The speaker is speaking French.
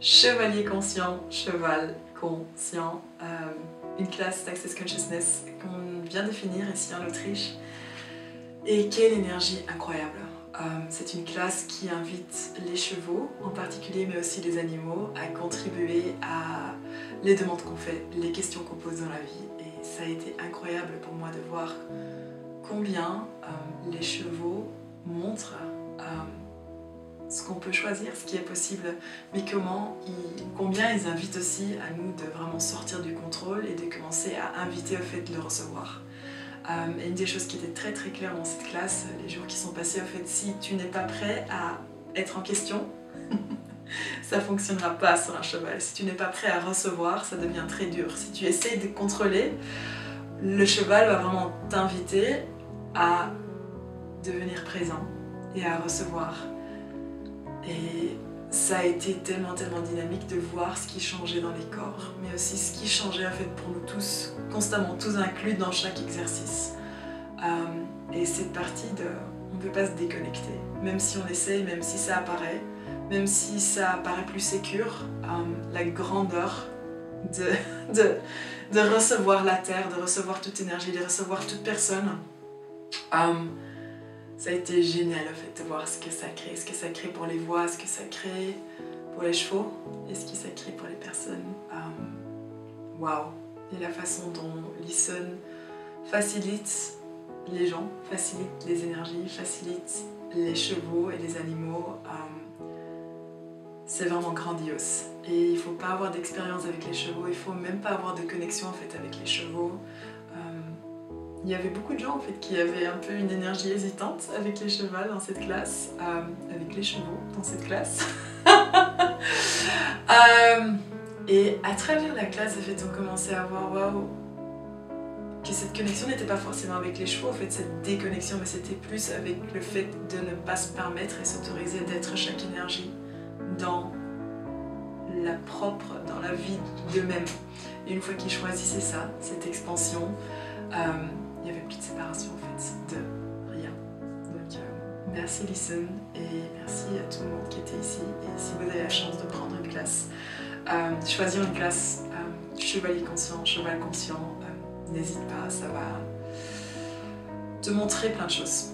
Chevalier conscient, cheval conscient, une classe d'Access Consciousness qu'on vient de finir ici en Autriche. Et quelle énergie incroyable! C'est une classe qui invite les chevaux en particulier, mais aussi les animaux, à contribuer à les demandes qu'on fait, les questions qu'on pose dans la vie. Et ça a été incroyable pour moi de voir combien les chevaux montrent ce qu'on peut choisir, ce qui est possible, mais combien ils invitent aussi à nous de vraiment sortir du contrôle et de commencer à inviter au fait de le recevoir. Et une des choses qui était très très claire dans cette classe, les jours qui sont passés, au fait, si tu n'es pas prêt à être en question, ça ne fonctionnera pas sur un cheval. Si tu n'es pas prêt à recevoir, ça devient très dur. Si tu essaies de contrôler, le cheval va vraiment t'inviter à devenir présent et à recevoir. Et ça a été tellement dynamique de voir ce qui changeait dans les corps, mais aussi ce qui changeait en fait pour nous tous, constamment, tous inclus dans chaque exercice. Et cette partie de, on ne peut pas se déconnecter, même si on essaye, même si ça apparaît, même si ça paraît plus sécure, la grandeur de recevoir la terre, de recevoir toute énergie, de recevoir toute personne. Ça a été génial en fait de voir ce que ça crée pour les voix, ce que ça crée pour les chevaux et ce que ça crée pour les personnes. Waouh! Et la façon dont Listen facilite les gens, facilite les énergies, facilite les chevaux et les animaux, c'est vraiment grandiose. Et il ne faut pas avoir d'expérience avec les chevaux, il ne faut même pas avoir de connexion en fait avec les chevaux. Il y avait beaucoup de gens en fait qui avaient un peu une énergie hésitante avec les chevaux dans cette classe, avec les chevaux dans cette classe. Et à travers la classe, en fait, on commençait à voir waouh, que cette connexion n'était pas forcément avec les chevaux, en fait, cette déconnexion, mais c'était plus avec le fait de ne pas se permettre et s'autoriser d'être chaque énergie dans la vie d'eux-mêmes. Et une fois qu'ils choisissaient ça, cette expansion, il n'y avait plus de séparation en fait, de rien. Donc merci Listen et merci à tout le monde qui était ici. Et si vous avez la chance de prendre une classe, choisir une classe chevalier conscient, cheval conscient, n'hésite pas, ça va te montrer plein de choses.